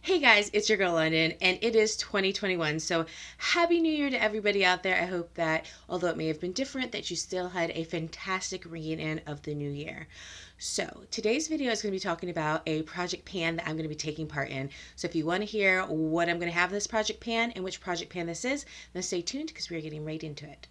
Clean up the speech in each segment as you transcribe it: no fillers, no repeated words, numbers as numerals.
Hey guys, it's your girl Londyn, and it is 2021. So happy New Year to everybody out there. I hope that, although it may have been different, that you still had a fantastic reunion of the new year. So today's video is going to be talking about a project pan that I'm going to be taking part in. So if you want to hear what I'm going to have in this project pan and which project pan this is, then stay tuned because we're getting right into it.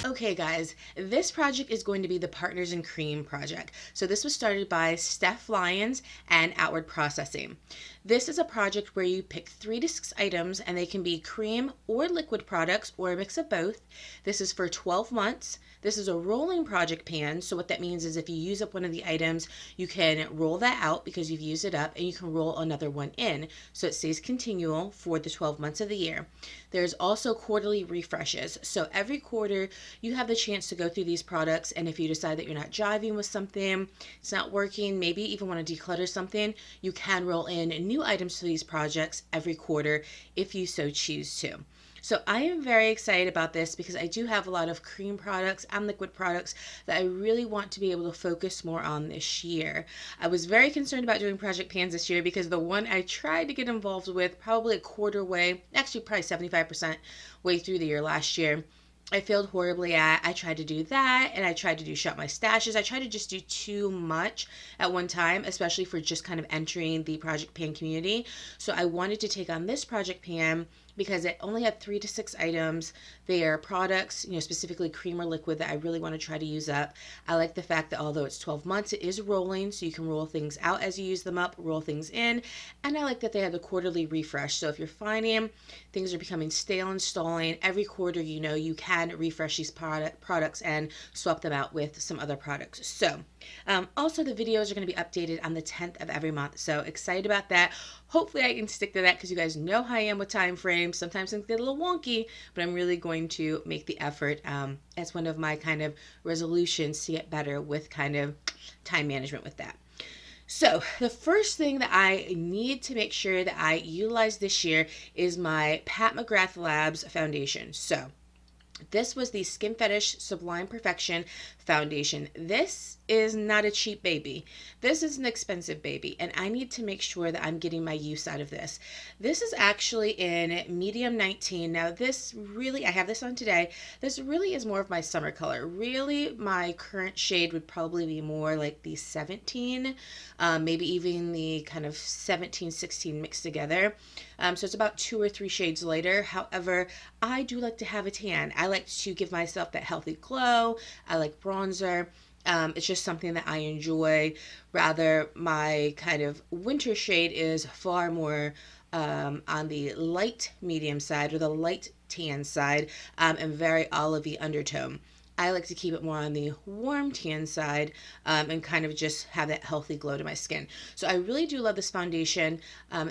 Okay guys, this project is going to be the Partners in Cream project. So this was started by Steph Lyons and Outward Processing. This is a project where you pick 3 to 6 items and they can be cream or liquid products or a mix of both. This is for 12 months. This is a rolling project pan, so what that means is if you use up one of the items, you can roll that out because you've used it up and you can roll another one in, so it stays continual for the 12 months of the year. There's also quarterly refreshes, so every quarter you have the chance to go through these products, and if you decide that you're not jiving with something, it's not working, maybe even want to declutter something, you can roll in new items to these projects every quarter if you so choose to. So I am very excited about this because I do have a lot of cream products and liquid products that I really want to be able to focus more on this year. I was very concerned about doing project pans this year because the one I tried to get involved with probably a quarter way, actually probably 75% way through the year last year, I failed horribly at. I tried to do that, and I tried to do shop my stashes. I tried to just do too much at one time, especially for just kind of entering the project pan community. So I wanted to take on this project pan because it only had 3 to 6 items. They are products, specifically cream or liquid that I really want to try to use up. I like the fact that although it's 12 months, it is rolling, so you can roll things out as you use them up, roll things in. And I like that they have the quarterly refresh. So if you're finding things are becoming stale and stalling, every quarter, you can refresh these products and swap them out with some other products. So also the videos are going to be updated on the 10th of every month. So excited about that. Hopefully I can stick to that because you guys know how I am with time frames. Sometimes things get a little wonky, but I'm really going to make the effort as one of my kind of resolutions to get better with kind of time management with that. So the first thing that I need to make sure that I utilize this year is my Pat McGrath Labs foundation. So this was the Skin Fetish Sublime Perfection foundation. This is not a cheap baby. This is an expensive baby, and I need to make sure that I'm getting my use out of this. This is actually in medium 19. Now this really, I have this on today. This really is more of my summer color. Really, my current shade would probably be more like the 17, maybe even the kind of 17, 16 mixed together. So it's about 2 or 3 shades lighter. However, I do like to have a tan. I like to give myself that healthy glow. I like bronzer. It's just something that I enjoy. Rather, my kind of winter shade is far more on the light medium side or the light tan side, and very olivey undertone. I like to keep it more on the warm tan side, and kind of just have that healthy glow to my skin. So I really do love this foundation.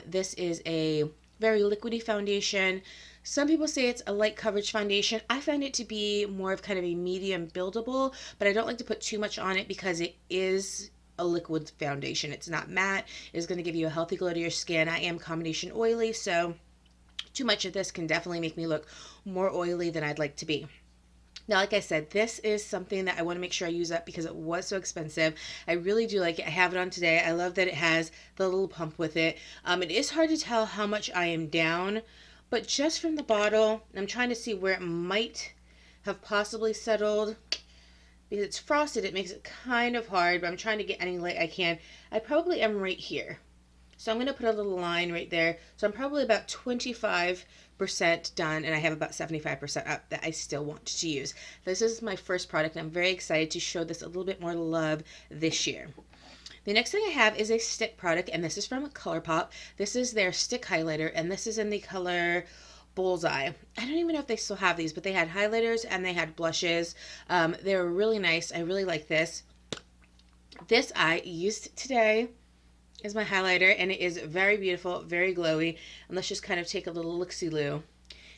This is a very liquidy foundation. Some people say it's a light coverage foundation. I find it to be more of kind of a medium buildable, but I don't like to put too much on it because it is a liquid foundation. It's not matte. It's going to give you a healthy glow to your skin. I am combination oily, so too much of this can definitely make me look more oily than I'd like to be. Now, like I said, this is something that I want to make sure I use up because it was so expensive. I really do like it. I have it on today. I love that it has the little pump with it. It is hard to tell how much I am down, but just from the bottle, I'm trying to see where it might have possibly settled. Because it's frosted, it makes it kind of hard, but I'm trying to get any light I can. I probably am right here. So I'm going to put a little line right there. So I'm probably about 25% done, and I have about 75% up that I still want to use. This is my first product, and I'm very excited to show this a little bit more love this year. The next thing I have is a stick product, and this is from Colourpop. This is their stick highlighter, and this is in the color Bullseye. I don't even know if they still have these, but they had highlighters and they had blushes. They were really nice. I really like this. This I used today is my highlighter, and it is very beautiful, very glowy. And let's just kind of take a little look-see-loo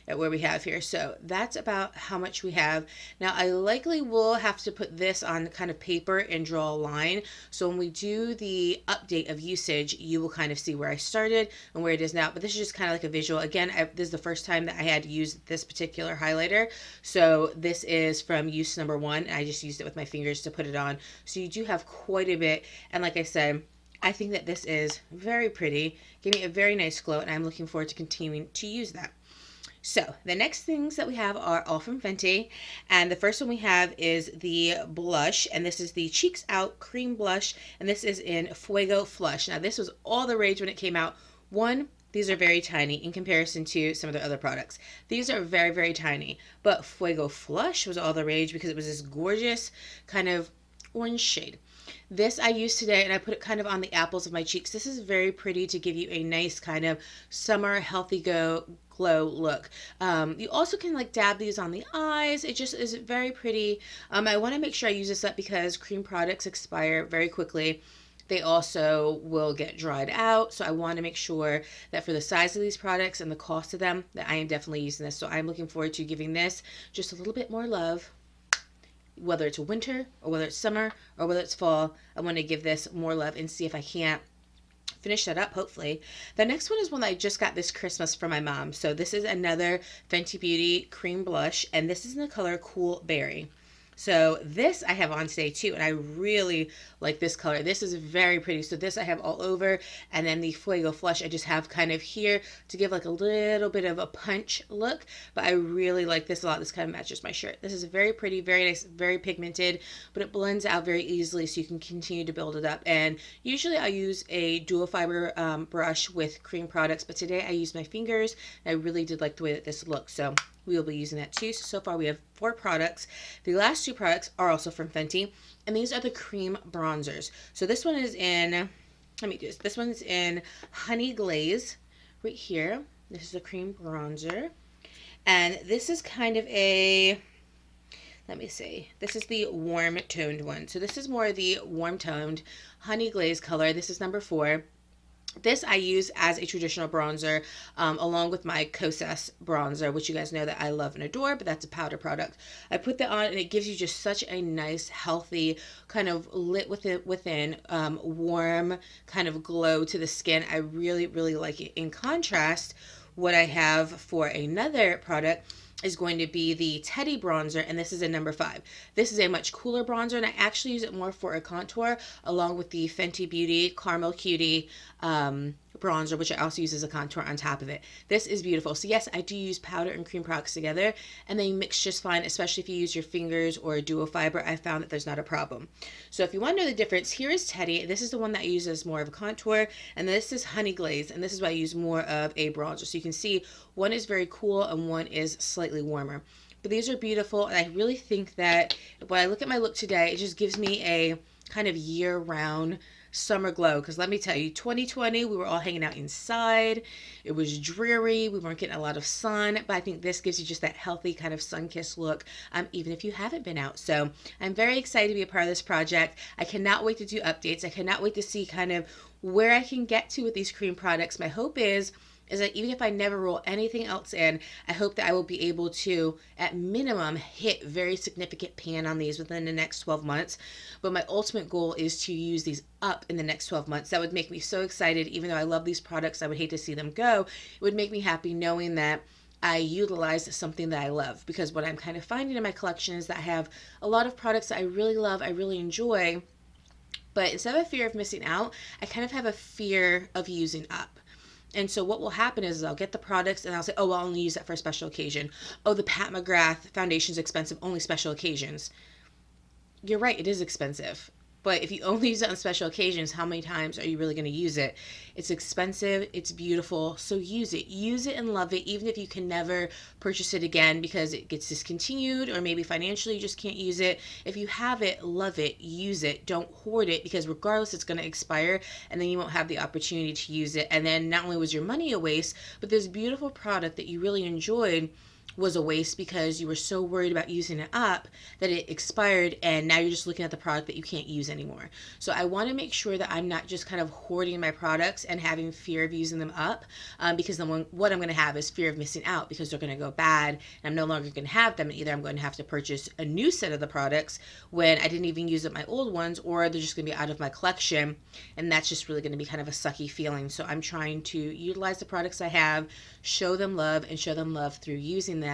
at where we have here. So that's about how much we have. Now I likely will have to put this on kind of paper and draw a line. So when we do the update of usage, you will kind of see where I started and where it is now. But this is just kind of like a visual. Again, this is the first time that I had used this particular highlighter. So this is from use number 1. And I just used it with my fingers to put it on. So you do have quite a bit. And like I said, I think that this is very pretty, giving me a very nice glow, and I'm looking forward to continuing to use that. So the next things that we have are all from Fenty, and the first one we have is the blush, and this is the Cheeks Out Cream Blush, and this is in Fuego Flush. Now this was all the rage when it came out. One, these are very tiny in comparison to some of the other products. These are very, very tiny, but Fuego Flush was all the rage because it was this gorgeous kind of orange shade. This I used today, and I put it kind of on the apples of my cheeks. This is very pretty to give you a nice kind of summer healthy glow look. You also can like dab these on the eyes. It just is very pretty. I want to make sure I use this up because cream products expire very quickly. They also will get dried out. So I want to make sure that for the size of these products and the cost of them, that I am definitely using this. So I'm looking forward to giving this just a little bit more love. Whether it's winter or whether it's summer or whether it's fall, I want to give this more love and see if I can't finish that up, hopefully. The next one is one that I just got this Christmas for my mom. So this is another Fenty Beauty cream blush, and this is in the color Cool Berry. So this I have on today too, and I really like this color. This is very pretty. So this I have all over, and then the Fuego Flush I just have kind of here to give like a little bit of a punch look, but I really like this a lot. This kind of matches my shirt. This is very pretty, very nice, very pigmented, but it blends out very easily so you can continue to build it up. And usually I use a dual fiber brush with cream products, but today I used my fingers, and I really did like the way that this looks. So we will be using that too. So far we have 4 products. The last 2 products are also from Fenty, and these are the cream bronzers. So this one is in, let me do this. This one's in Honey Glaze right here. This is a cream bronzer. And this is kind of a, let me see. This is the warm toned one. So this is more the warm toned Honey Glaze color. This is number 4. This I use as a traditional bronzer along with my Kosas bronzer, which you guys know that I love and adore, but that's a powder product. I put that on and it gives you just such a nice, healthy, kind of lit within warm kind of glow to the skin. I really, really like it. In contrast, what I have for another product is going to be the Teddy bronzer, and this is a number 5. This is a much cooler bronzer, and I actually use it more for a contour along with the Fenty Beauty Caramel Cutie bronzer, which I also use as a contour on top of it. This is beautiful. So yes, I do use powder and cream products together, and they mix just fine, especially if you use your fingers or a duo fiber. I found that there's not a problem. So if you want to know the difference, here is Teddy. This is the one that I use as more of a contour, and this is Honey Glaze, and this is what I use more of a bronzer. So you can see one is very cool and one is slightly warmer. But these are beautiful, and I really think that when I look at my look today, it just gives me a kind of year-round summer glow. Because let me tell you, 2020, we were all hanging out inside. It was dreary. We weren't getting a lot of sun. But I think this gives you just that healthy kind of sun-kissed look, even if you haven't been out. So I'm very excited to be a part of this project. I cannot wait to do updates. I cannot wait to see kind of where I can get to with these cream products. My hope is that even if I never roll anything else in, I hope that I will be able to, at minimum, hit very significant pan on these within the next 12 months. But my ultimate goal is to use these up in the next 12 months. That would make me so excited. Even though I love these products, I would hate to see them go. It would make me happy knowing that I utilized something that I love. Because what I'm kind of finding in my collection is that I have a lot of products that I really love, I really enjoy. But instead of a fear of missing out, I kind of have a fear of using up. And so what will happen is I'll get the products and I'll say, oh, well, I'll only use that for a special occasion. Oh, the Pat McGrath foundation is expensive, only special occasions. You're right, it is expensive. But if you only use it on special occasions, how many times are you really going to use it? It's expensive, it's beautiful, so use it. Use it and love it, even if you can never purchase it again because it gets discontinued or maybe financially you just can't use it. If you have it, love it, use it. Don't hoard it because regardless it's going to expire and then you won't have the opportunity to use it. And then not only was your money a waste, but this beautiful product that you really enjoyed, was a waste because you were so worried about using it up that it expired and now you're just looking at the product that you can't use anymore. So I want to make sure that I'm not just kind of hoarding my products and having fear of using them up, because then what I'm going to have is fear of missing out because they're going to go bad and I'm no longer going to have them, and either I'm going to have to purchase a new set of the products when I didn't even use up my old ones, or they're just going to be out of my collection, and that's just really going to be kind of a sucky feeling. So I'm trying to utilize the products I have, show them love, and show them love through using them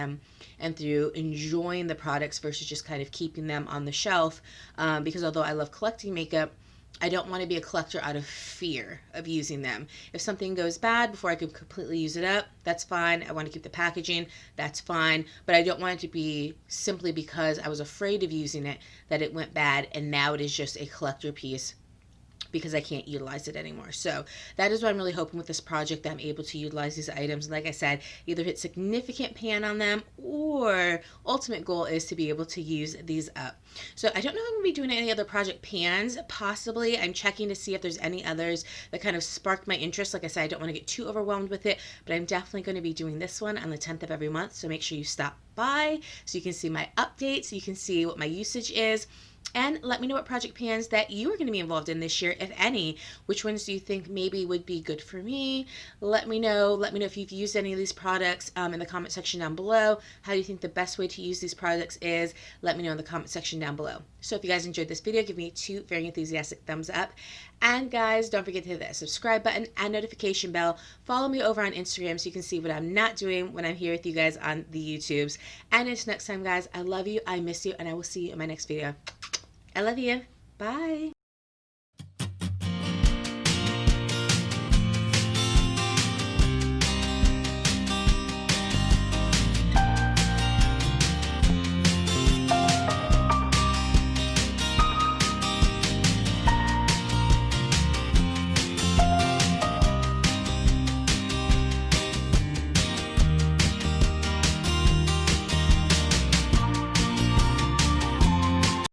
and through enjoying the products versus just kind of keeping them on the shelf, because although I love collecting makeup, I don't want to be a collector out of fear of using them. If something goes bad before I can completely use it up, that's fine. I want to keep the packaging, that's fine. But I don't want it to be simply because I was afraid of using it that it went bad and now it is just a collector piece because I can't utilize it anymore. So that is what I'm really hoping with this project, that I'm able to utilize these items. Like I said, either hit significant pan on them, or ultimate goal is to be able to use these up. So I don't know if I'm going to be doing any other project pans. Possibly. I'm checking to see if there's any others that kind of sparked my interest. Like I said, I don't want to get too overwhelmed with it, but I'm definitely going to be doing this one on the 10th of every month. So make sure you stop by so you can see my updates, so you can see what my usage is. And let me know what project pans that you are going to be involved in this year, if any. Which ones do you think maybe would be good for me? Let me know. Let me know if you've used any of these products in the comment section down below. How do you think the best way to use these products is? Let me know in the comment section down below. So if you guys enjoyed this video, give me 2 very enthusiastic thumbs up. And guys, don't forget to hit that subscribe button and notification bell. Follow me over on Instagram so you can see what I'm not doing when I'm here with you guys on the YouTubes. And until next time, guys, I love you, I miss you, and I will see you in my next video. I love you. Bye.